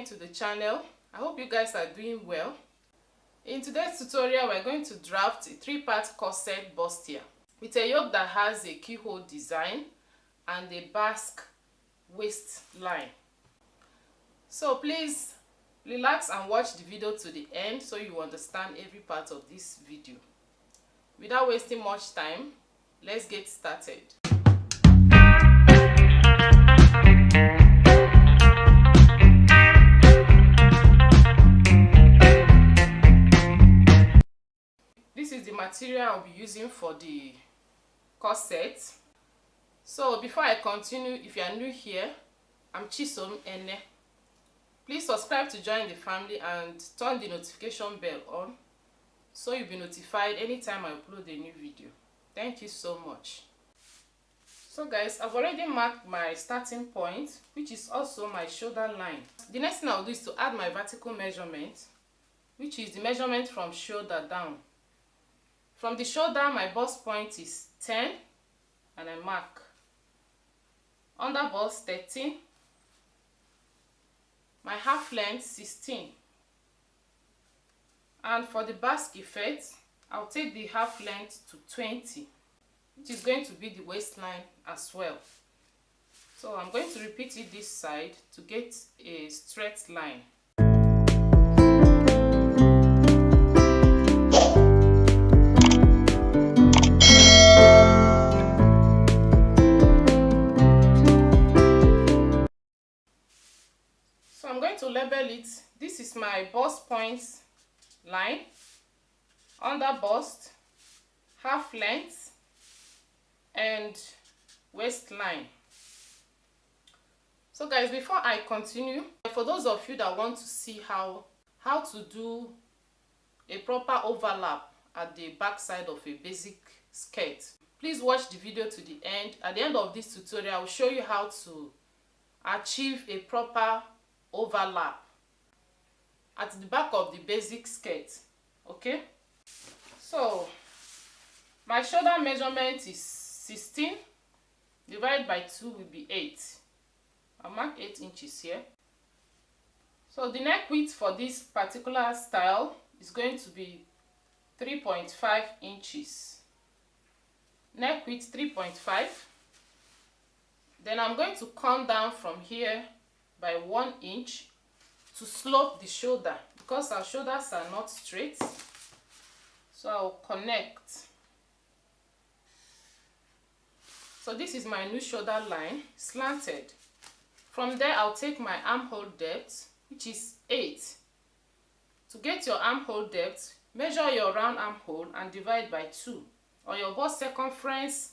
to the channel. I hope you guys are doing well. In today's tutorial, we're going to draft a 3-part corset bustier with a yoke that has a keyhole design and a basque waistline. So please relax and watch the video to the end so you understand every part of this video. Without wasting much time, let's get started. This is the material I'll be using for the corset. So before I continue, if you are new here, I'm Chisom Ene. Please subscribe to join the family and turn the notification bell on so you'll be notified anytime I upload a new video. Thank you so much. So guys, I've already marked my starting point, which is also my shoulder line. The next thing I'll do is to add my vertical measurement, which is the measurement from shoulder down. From the shoulder, my bust point is 10 and I mark. Under bust 13. My half length 16. And for the basque effect, I'll take the half length to 20, which is going to be the waistline as well. So I'm going to repeat it this side to get a straight line. So I'm going to label it. This is my bust point line, under bust, half length, and waistline. So guys, before I continue, for those of you that want to see how to do a proper overlap at the back side of a basic skirt, please watch the video to the end. At the end of this tutorial, I will show you how to achieve a proper overlap at the back of the basic skirt. Okay, so my shoulder measurement is 16 divided by 2 will be 8. I'll mark 8 inches here. So the neck width for this particular style is going to be 3.5 inches. Neck width 3.5. Then I'm going to come down from here by 1 inch to slope the shoulder because our shoulders are not straight. So I'll connect. So this is my new shoulder line, slanted. From there, I'll take my armhole depth, which is 8. To get your armhole depth, measure your round armhole and divide by 2. Or your bust circumference,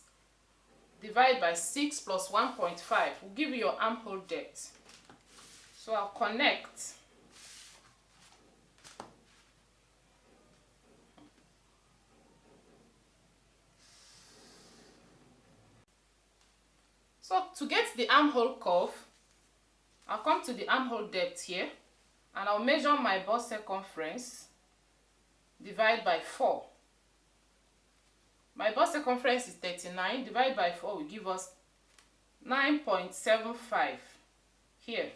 divide by 6 plus 1.5 will give you your armhole depth. So I'll connect. So to get the armhole curve, I'll come to the armhole depth here and I'll measure my bust circumference, divide by 4. My bust circumference is 39, divide by 4 will give us 9.75 here.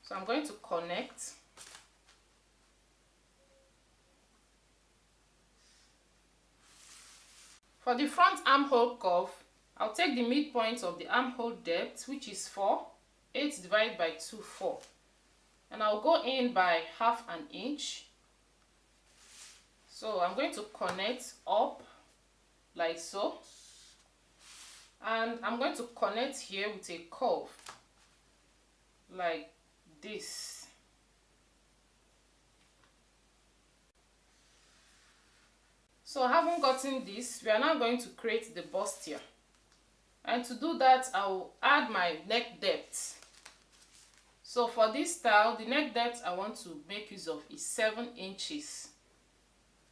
So I'm going to connect. For the front armhole curve, I'll take the midpoint of the armhole depth, which is 4. 8 divided by 2, 4. And I'll go in by half an inch. So I'm going to connect up like so. And I'm going to connect here with a curve like this. So having gotten this, we are now going to create the bustier. And to do that, I will add my neck depth. So for this style, the neck depth I want to make use of is 7 inches.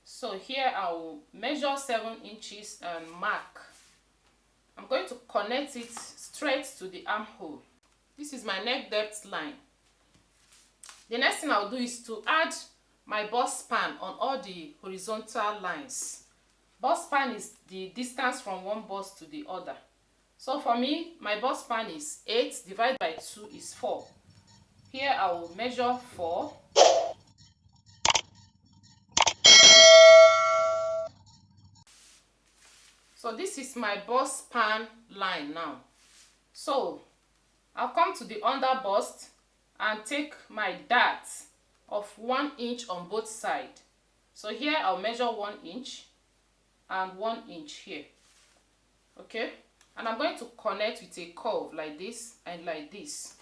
So here I will measure 7 inches and mark. I'm going to connect it straight to the armhole. This is my neck depth line. The next thing I'll do is to add my bust span on all the horizontal lines. Bust span is the distance from one bust to the other. So for me, my bust span is 8 divided by 2 is 4. Here I will measure 4. So this is my bust span line now. So I'll come to the under bust and take my dart of 1 inch on both sides. So here I'll measure 1 inch and 1 inch here. Okay, and I'm going to connect with a curve like this and like this.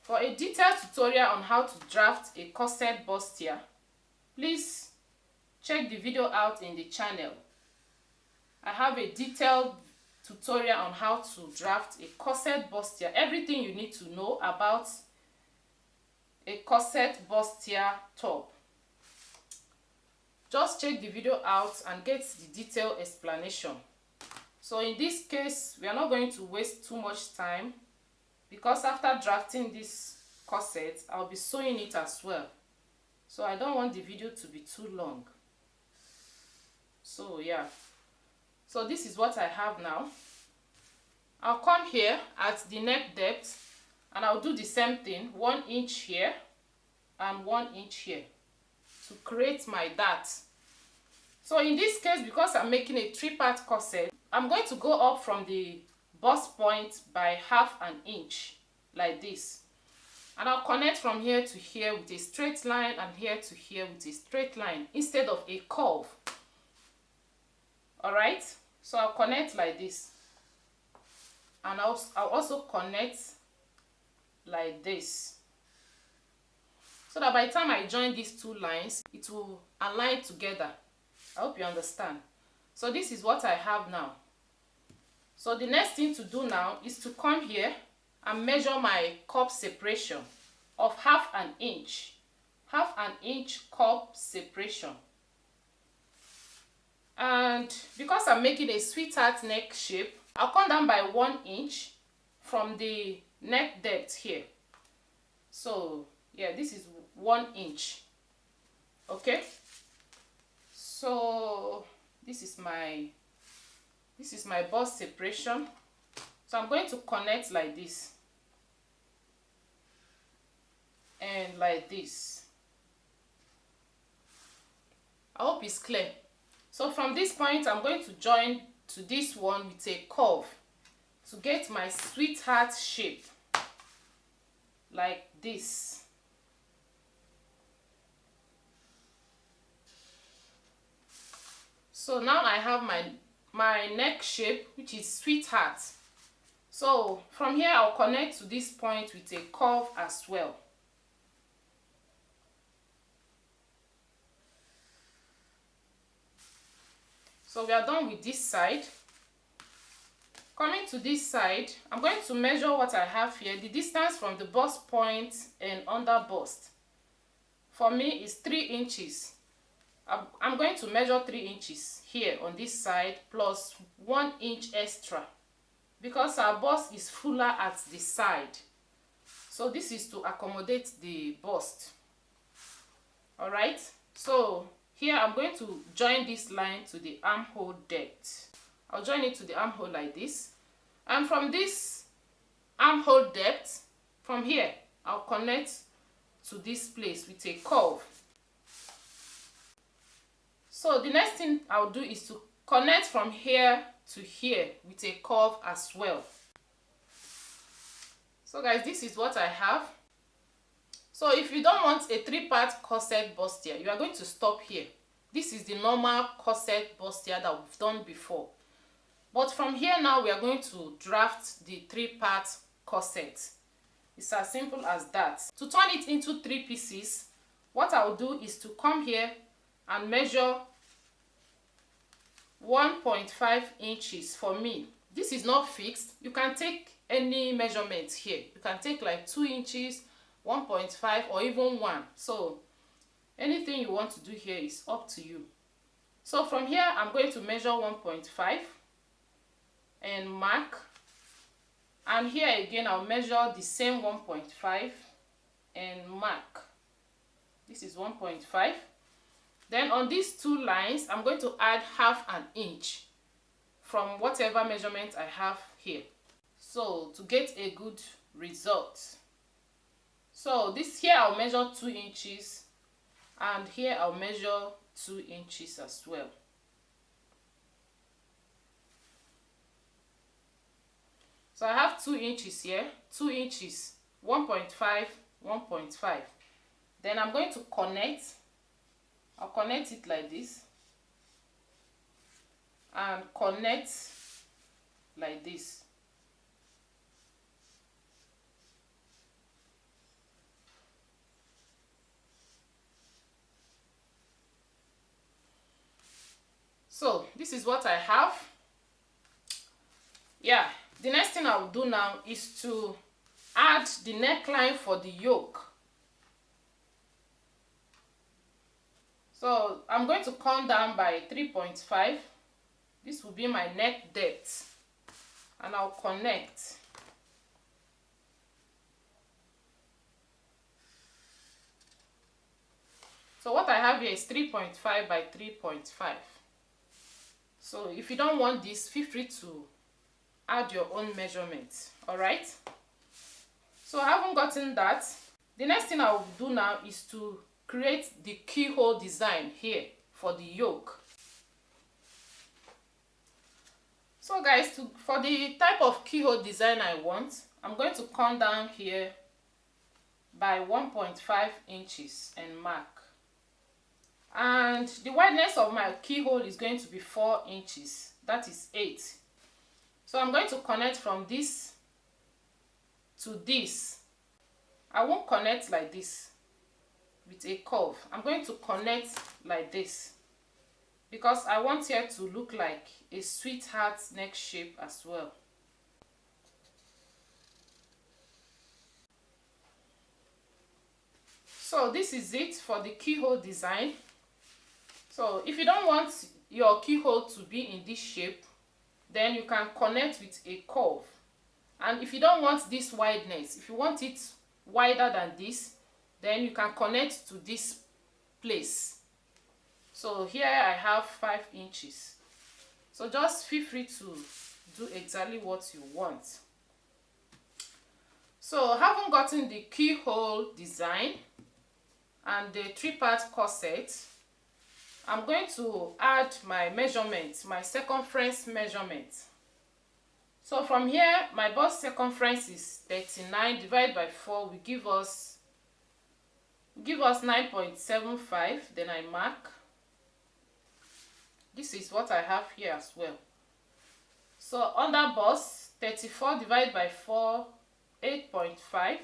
For a detailed tutorial on how to draft a corset bustier, please check the video out in the channel. I have a detailed tutorial on how to draft a corset bustier, everything you need to know about a corset bustier top. Just check the video out and get the detailed explanation. So in this case, we are not going to waste too much time, because after drafting this corset, I'll be sewing it as well. So I don't want the video to be too long. So yeah. So this is what I have now. I'll come here at the neck depth and I'll do the same thing, 1 inch here and 1 inch here to create my dart. So in this case, because I'm making a 3-part corset, I'm going to go up from the bust point by 1/2 inch like this. And I'll connect from here to here with a straight line and here to here with a straight line instead of a curve. Alright, so I'll connect like this. And I'll also connect like this. So that by the time I join these two lines, it will align together. I hope you understand. So this is what I have now. So the next thing to do now is to come here and measure my cup separation of 1/2 inch. 1/2 inch cup separation. And because I'm making a sweetheart neck shape, I'll come down by 1 inch from the neck depth here. So yeah, this is 1 inch. Okay, so this is my bust separation. So I'm going to connect like this and like this. I hope it's clear. So from this point, I'm going to join to this one with a curve to get my sweetheart shape like this. So now I have my neck shape, which is sweetheart. So from here, I'll connect to this point with a curve as well. So we are done with this side. Coming to this side, I'm going to measure what I have here. The distance from the bust point and under bust for me is 3 inches. I'm going to measure 3 inches here on this side plus 1 inch extra because our bust is fuller at the side. So this is to accommodate the bust. Alright, so here I'm going to join this line to the armhole depth. I'll join it to the armhole like this. And from this armhole depth, from here, I'll connect to this place with a curve. So the next thing I'll do is to connect from here to here with a curve as well. So guys, this is what I have. So if you don't want a 3-part corset bustier, you are going to stop here. This is the normal corset bustier that we've done before. But from here now, we are going to draft the 3-part corset. It's as simple as that. To turn it into 3 pieces, what I'll do is to come here and measure 1.5 inches for me. This is not fixed. You can take any measurement here. You can take like 2 inches, 1.5 or even 1. So anything you want to do here is up to you. So from here, I'm going to measure 1.5 and mark. And here again, I'll measure the same 1.5 and mark. This is 1.5. Then on these 2 lines, I'm going to add 1/2 inch from whatever measurement I have here. So to get a good result. So this here I'll measure 2 inches, and here I'll measure 2 inches as well. So I have 2 inches here, 2 inches, 1.5, 1.5. Then I'm going to connect. I'll connect it like this and connect like this. So this is what I have. Yeah, the next thing I'll do now is to add the neckline for the yoke. So I'm going to come down by 3.5. This will be my neck depth, and I'll connect. So what I have here is 3.5 by 3.5. So if you don't want this, feel free to add your own measurements. All right. So I haven't gotten that. The next thing I will do now is to create the keyhole design here for the yoke. So guys, for the type of keyhole design I want, I'm going to come down here by 1.5 inches and mark. And the wideness of my keyhole is going to be 4 inches. That is 8. So I'm going to connect from this to this. I won't connect like this with a curve. I'm going to connect like this, because I want here to look like a sweetheart neck shape as well. So this is it for the keyhole design. So if you don't want your keyhole to be in this shape, then you can connect with a curve. And if you don't want this wideness, if you want it wider than this, then you can connect to this place. So here I have 5 inches. So just feel free to do exactly what you want. So having gotten the keyhole design and the 3-part corset, I'm going to add my measurement, my circumference measurement. So from here, my bust circumference is 39 divided by 4 will give us 9.75. Then I mark. This is what I have here as well. So under bust, 34 divided by 4, 8.5.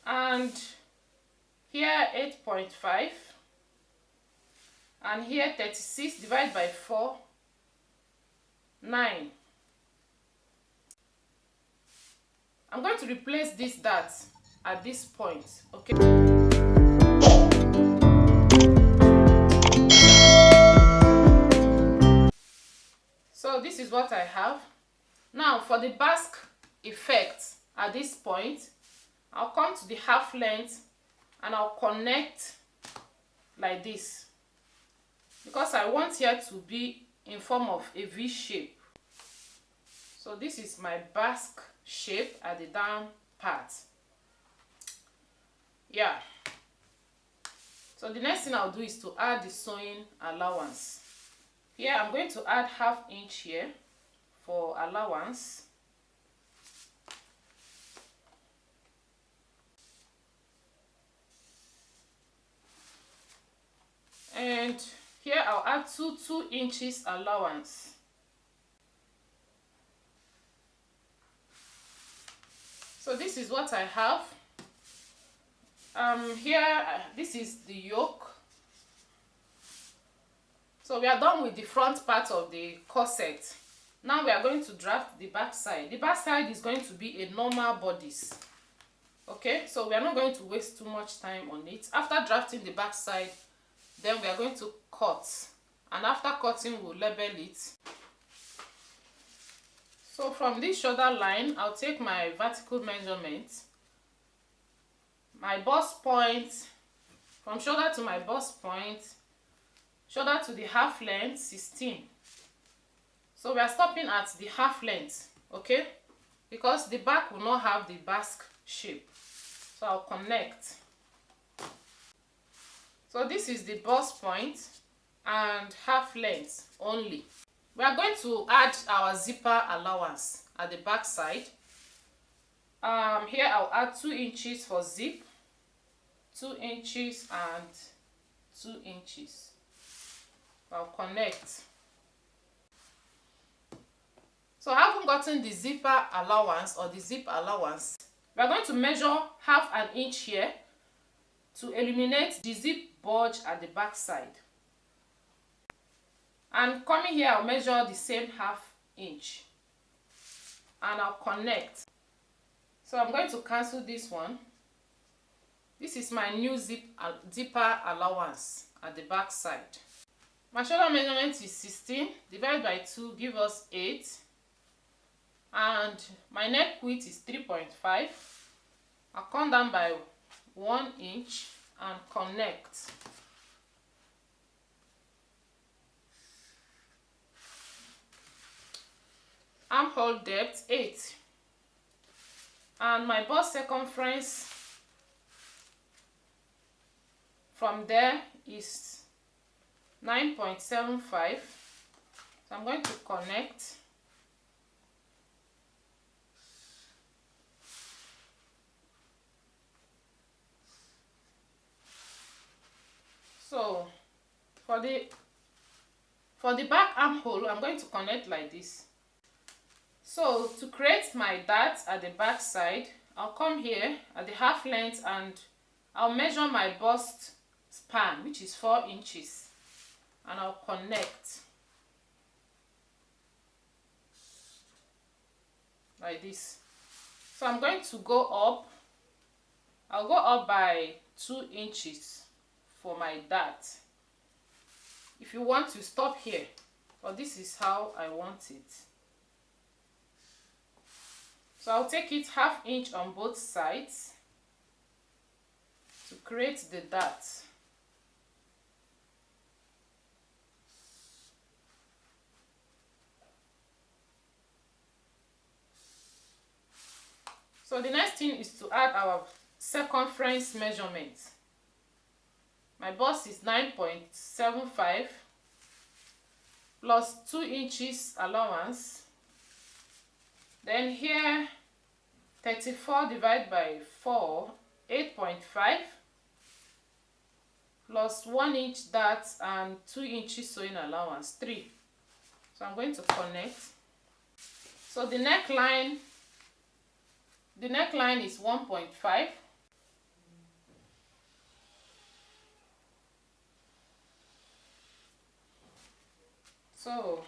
And here 8.5. And here 36 divided by 4, 9. I'm going to replace this dot at this point, okay? So this is what I have. Now for the basque effect at this point, I'll come to the half length and I'll connect like this, because I want here to be in form of a V shape. So this is my basque shape at the down part. Yeah. So the next thing I'll do is to add the sewing allowance. Here I'm going to add 1/2 inch here for allowance. And here I'll add 2 inches allowance. So this is what I have. Here, this is the yoke. So we are done with the front part of the corset. Now we are going to draft the back side. The back side is going to be a normal bodice. Okay, so we are not going to waste too much time on it. After drafting the back side, then we are going to cut. And after cutting, we'll label it. So from this shoulder line, I'll take my vertical measurement. My bust point, from shoulder to my bust point, shoulder to the half length, 16. So we are stopping at the half length, okay? because the back will not have the basque shape. So I'll connect. So this is the bust point and half length only. We are going to add our zipper allowance at the back side. Here I'll add 2 inches for zip, 2 inches and 2 inches. I'll connect. So I haven't gotten the zipper allowance or the zip allowance. We are going to measure half an inch here to eliminate the zip bulge at the back side. And coming here, I'll measure the same half inch and I'll connect. So I'm going to cancel this one. This is my new zipper allowance at the back side. My shoulder measurement is 16 divided by 2 give us 8, and my neck width is 3.5. I'll come down by 1 inch and connect. Armhole depth 8, and my bust circumference from there is 9.75. So I'm going to connect. So for the back armhole, I'm going to connect like this. So to create my dart at the back side, I'll come here at the half length and I'll measure my bust span, which is 4 inches, and I'll connect like this. So I'm going to go up. I'll go up by 2 inches for my dart. If you want to stop here, but this is how I want it. So I'll take it half inch on both sides to create the dart. So the next thing is to add our circumference measurement. My bust is 9.75 plus 2 inches allowance. Then here 34 divided by 4, 8.5 plus 1 inch dart and 2 inches sewing allowance, 3. So I'm going to connect. So the neckline is 1.5. So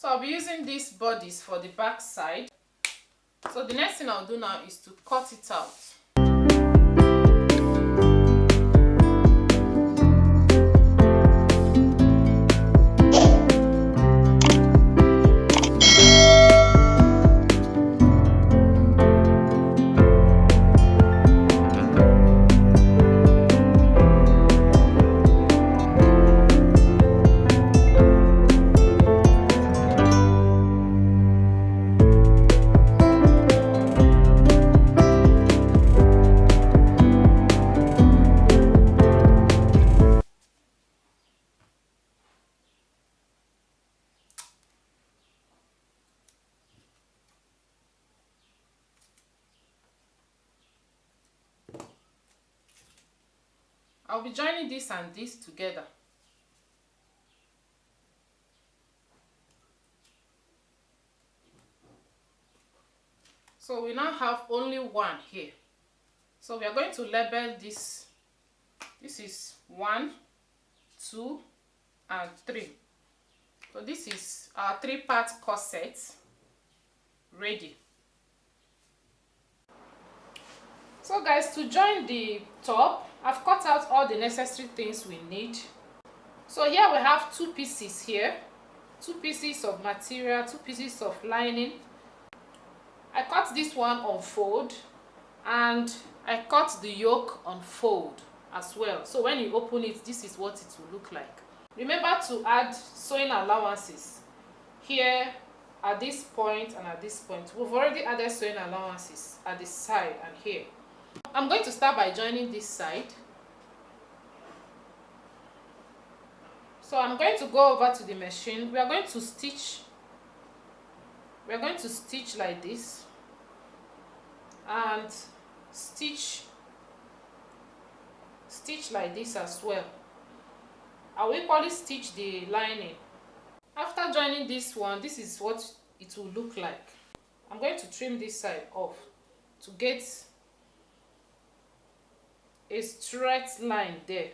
I'll be using these bodies for the back side. So the next thing I'll do now is to cut it out. I'll be joining this and this together. So we now have only one here. So we are going to label this. This is 1, 2, and 3. So this is our 3-part corset ready. So guys, to join the top, I've cut out all the necessary things we need. So here we have 2 pieces here, 2 pieces of material, 2 pieces of lining. I cut this one on fold and I cut the yoke on fold as well. So when you open it, this is what it will look like. Remember to add sewing allowances here at this point and at this point. We've already added sewing allowances at the side and here. I'm going to start by joining this side. So I'm going to go over to the machine. We are going to stitch like this and stitch like this as well. I will equally stitch the lining. After joining this one, this is what it will look like. I'm going to trim this side off to get a straight line there.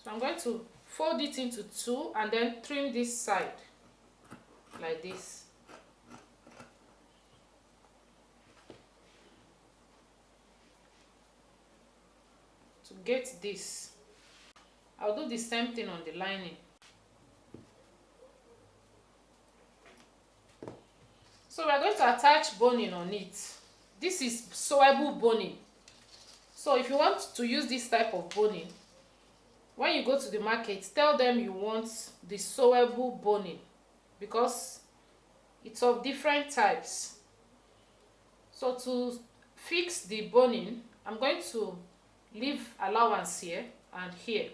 So I'm going to fold it into two and then trim this side like this. To get this, I'll do the same thing on the lining. So we're going to attach boning on it. This is sewable boning. So if you want to use this type of boning, when you go to the market, tell them you want the sewable boning because it's of different types. So to fix the boning, I'm going to leave allowance here and here.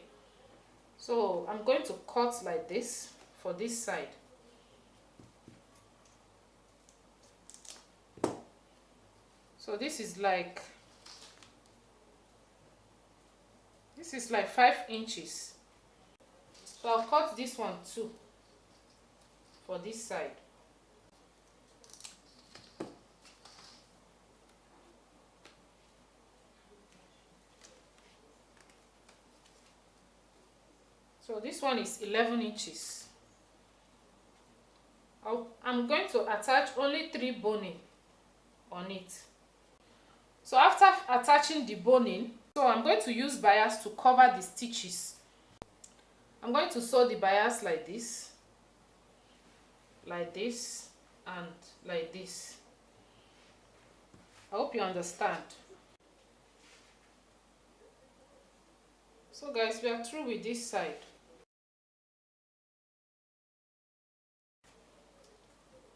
So I'm going to cut like this for this side. So this is like 5 inches. So I'll cut this one too for this side. So this one is 11 inches. I'm going to attach only 3 boning on it. So after attaching the boning, so I'm going to use bias to cover the stitches. I'm going to sew the bias like this, and like this. I hope you understand. So guys, we are through with this side.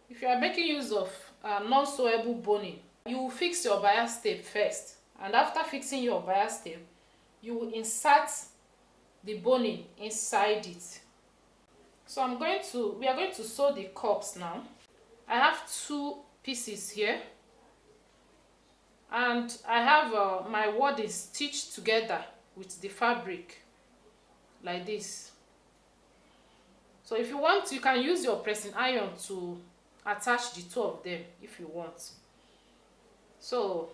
If you are making use of non-sewable boning, you will fix your bias tape first, and after fixing your bias tape, you will insert the boning inside it. So we are going to sew the cups now. I have 2 pieces here, and I have my wadding stitched together with the fabric like this. So if you want, you can use your pressing iron to attach the 2 of them if you want. So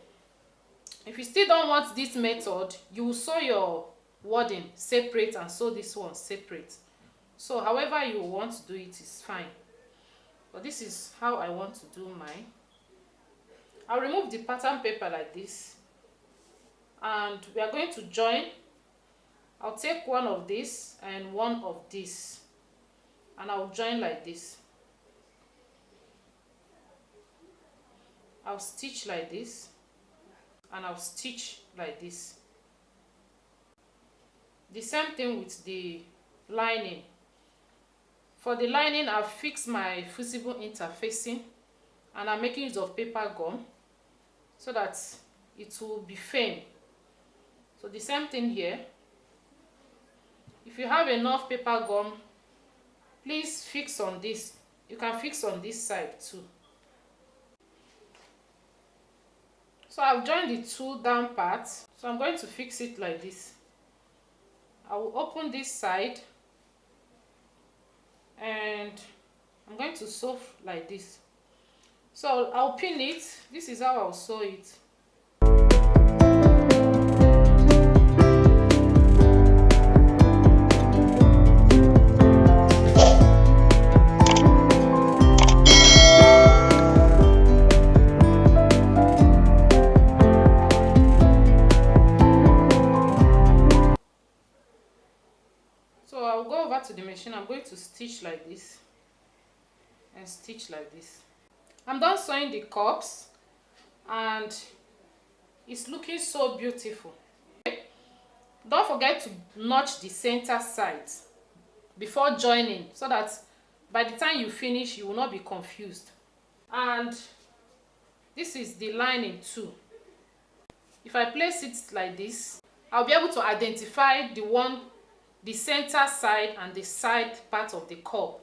if you still don't want this method, you will sew your wadding separate and sew this one separate. So however you want to do it is fine, but this is how I want to do mine. I'll remove the pattern paper like this, and we are going to join. I'll take one of this and one of this, and I'll join like this. I'll stitch like this, and I'll stitch like this. The same thing with the lining. For the lining, I've fixed my fusible interfacing, and I'm making use of paper gum so that it will be firm. So the same thing here. If you have enough paper gum, please fix on this. You can fix on this side too. So I've joined the 2 down parts, so I'm going to fix it like this. I will open this side and I'm going to sew like this. So I'll pin it. This is how I'll sew it. So I'll go over to the machine. I'm going to stitch like this and stitch like this. I'm done sewing the cups, and It's looking so beautiful. Don't forget to notch the center side before joining, so that by the time you finish you will not be confused. And this is the lining too. If I place it like this, I'll be able to identify the center side and the side part of the curl.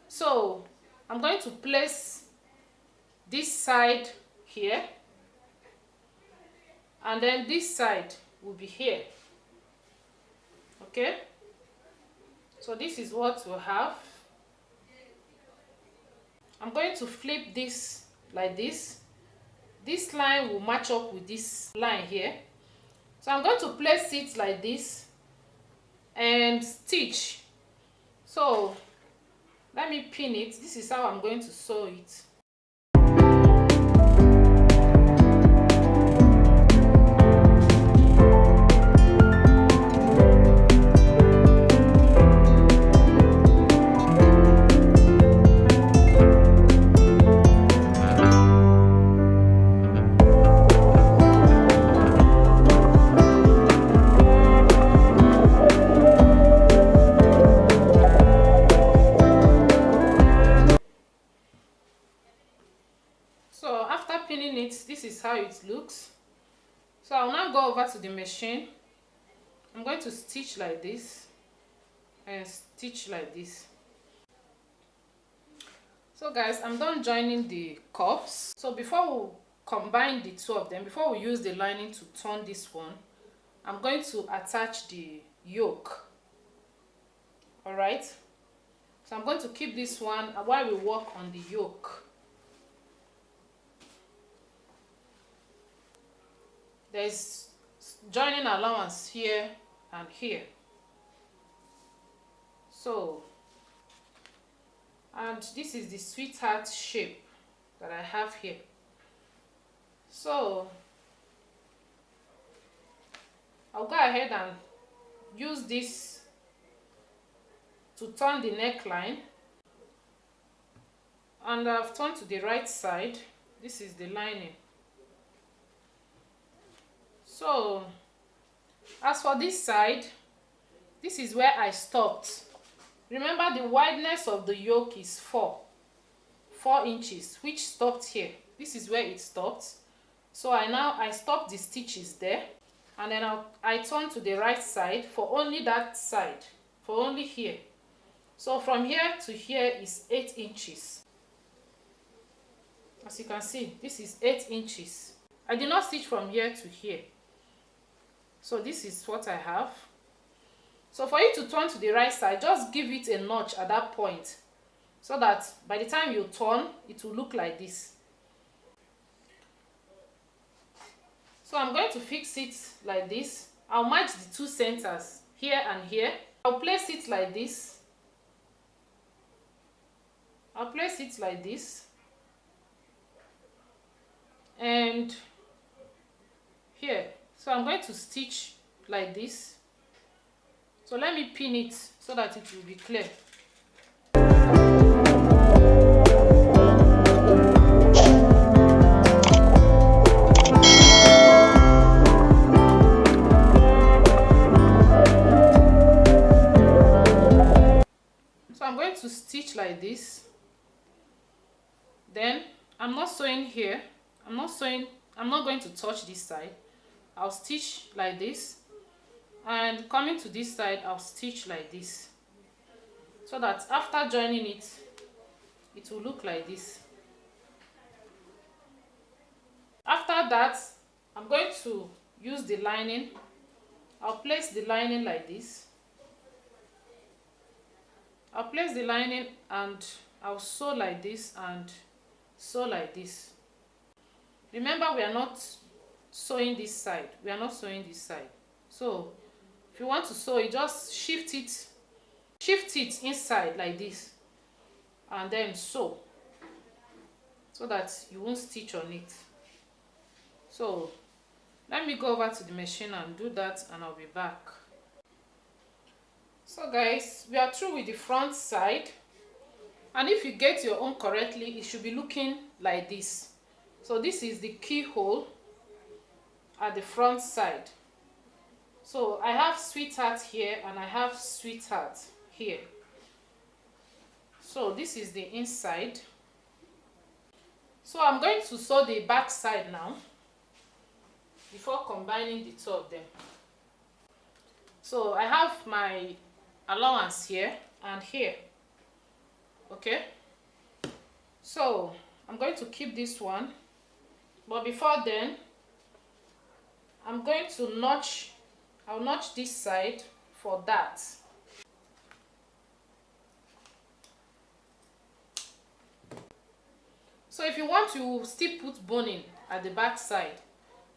So I'm going to place this side here, and then this side will be here. Okay, so this is what we'll have. I'm going to flip this like this. This line will match up with this line here. So I'm going to place it like this and stitch. So let me pin it. This is how I'm going to sew it. So after pinning it, this is how it looks. So I'll now go over to the machine. I'm going to stitch like this and stitch like this. So guys, I'm done joining the cuffs. So before we combine the two of them, before we use the lining to turn this one, I'm going to attach the yoke. All right, so I'm going to keep this one while we work on the yoke. There's joining allowance here and here. So, and this is the sweetheart shape that I have here. So I'll go ahead and use this to turn the neckline, and I've turned to the right side. This is the lining. So as for this side, this is where I stopped. Remember, the wideness of the yoke is 4 inches, which stopped here. This is where it stopped. So I stopped the stitches there, and then I turn to the right side for only that side, for only here. So from here to here is 8 inches. As you can see, this is 8 inches. I did not stitch from here to here. So this is what I have. So for you to turn to the right side, just give it a notch at that point, so that by the time you turn, it will look like this. So I'm going to fix it like this. I'll match the two centers here and here. I'll place it like this. I'll place it like this. And here. So I'm going to stitch like this. So let me pin it so that it will be clear. So I'm going to stitch like this. Then I'm not sewing here. I'm not going to touch this side. I'll stitch like this, and coming to this side, I'll stitch like this, so that after joining it, it will look like this. After that, I'm going to use the lining. I'll place the lining like this. I'll place the lining and I'll sew like this and sew like this. Remember, we are not sewing this side. We are not sewing this side. So if you want to sew it, just shift it inside like this, and then sew, so that you won't stitch on it. So let me go over to the machine and do that, and I'll be back. So guys, we are through with the front side, and if you get your own correctly, it should be looking like this. So this is the keyhole. at the front side. So I have sweetheart here and I have sweetheart here. So this is the inside. So I'm going to sew the back side now before combining the two of them. So I have my allowance here and here. Okay, so I'm going to keep this one, but before then I'm going to notch. I'll notch this side for that. So if you want, you still put boning at the back side.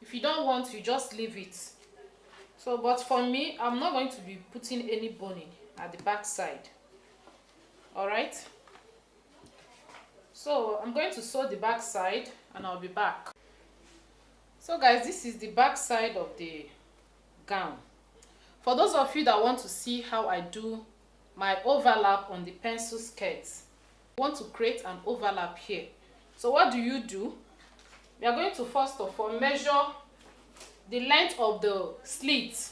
If you don't want, you just leave it. So but for me, I'm not going to be putting any boning at the back side. All right, so I'm going to sew the back side and I'll be back. So guys, this is the back side of the gown. For those of you that want to see how I do my overlap on the pencil skirts, I want to create an overlap here. So what do? We are going to first of all measure the length of the slit.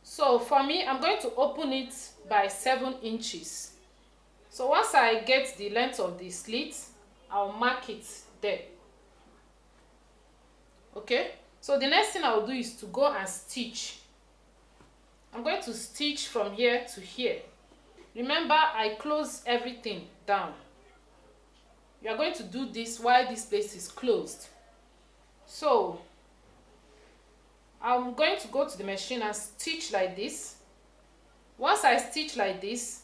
So for me, I'm going to open it by 7 inches. So once I get the length of the slit, I'll mark it there. Okay, so the next thing I'll do is to go and stitch. I'm going to stitch from here to here. Remember, I close everything down. You are going to do this while this place is closed. So I'm going to go to the machine and stitch like this. Once I stitch like this,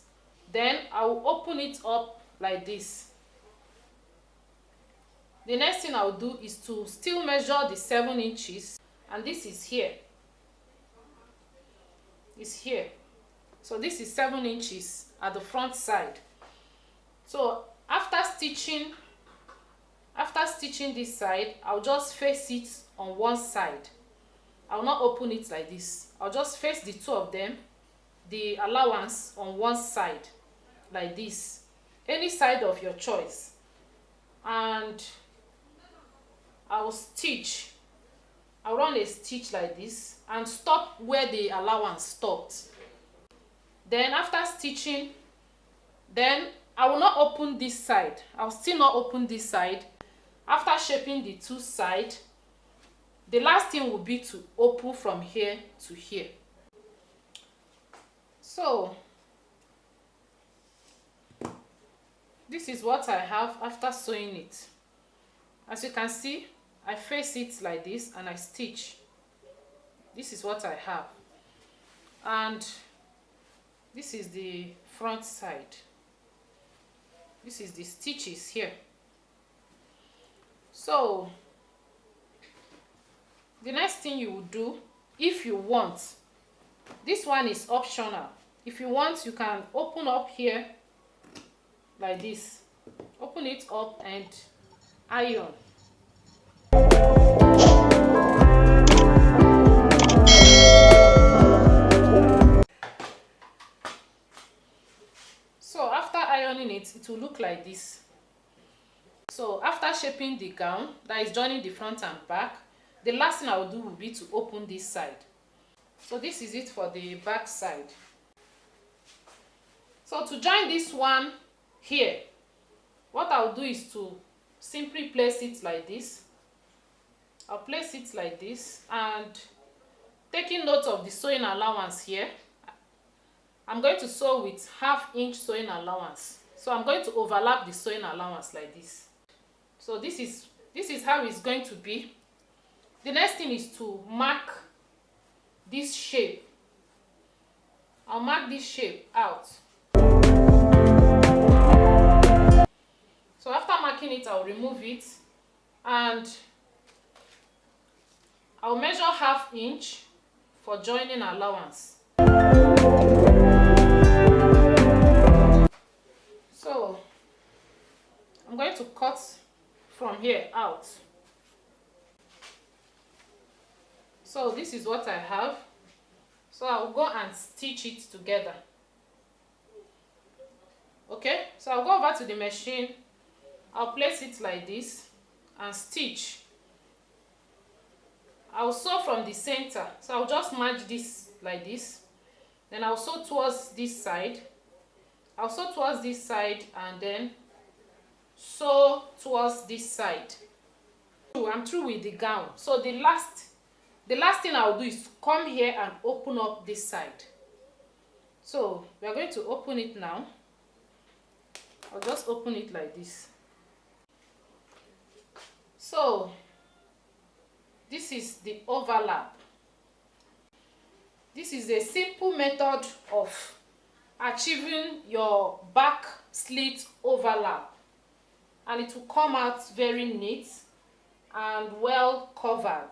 then I will open it up like this. The next thing I'll do is to still measure the 7 inches, and this is here. It's here. So this is 7 inches at the front side. So after stitching this side, I'll just face it on one side. I'll not open it like this. I'll just face the two of them, the allowance on one side like this, any side of your choice, and I'll stitch. I'll run a stitch like this and stop where the allowance stopped. Then after stitching, then I will not open this side. I'll still not open this side. After shaping the two sides, the last thing will be to open from here to here. So this is what I have after sewing it. As you can see, I face it like this and I stitch. This is what I have. And this is the front side. This is the stitches here. So the next thing you will do, if you want, this one is optional. If you want, you can open up here like this. Open it up and iron. So after ironing it, it will look like this. So after shaping the gown that is joining the front and back, the last thing I will do will be to open this side. So this is it for the back side. So to join this one here, what I'll do is to simply place it like this. I'll place it like this, and taking note of the sewing allowance here, I'm going to sew with 1/2 inch sewing allowance. So I'm going to overlap the sewing allowance like this. So this is how it's going to be. The next thing is to mark this shape. I'll mark this shape out. So after marking it, I'll remove it and I'll measure 1/2 inch for joining allowance. So I'm going to cut from here out. So this is what I have. So I'll go and stitch it together. Okay, so I'll go over to the machine. I'll place it like this and stitch. I'll sew from the center. So I'll just match this like this. Then I'll sew towards this side. I'll sew towards this side and then sew towards this side. I'm through with the gown. So the last thing I'll do is come here and open up this side. So we are going to open it now. I'll just open it like this. So this is the overlap. This is a simple method of achieving your back slit overlap, and it will come out very neat and well covered.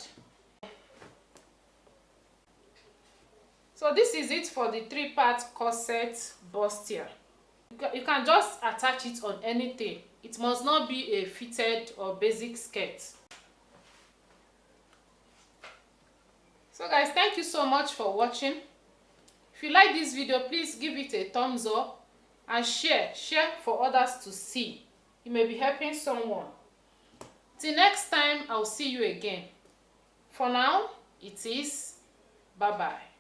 So this is it for the 3-part corset bustier. You can just attach it on anything. It must not be a fitted or basic skirt. So guys, thank you so much for watching. If you like this video, please give it a thumbs up and share for others to see. You may be helping someone. Till next time, I'll see you again. For now, it is bye-bye.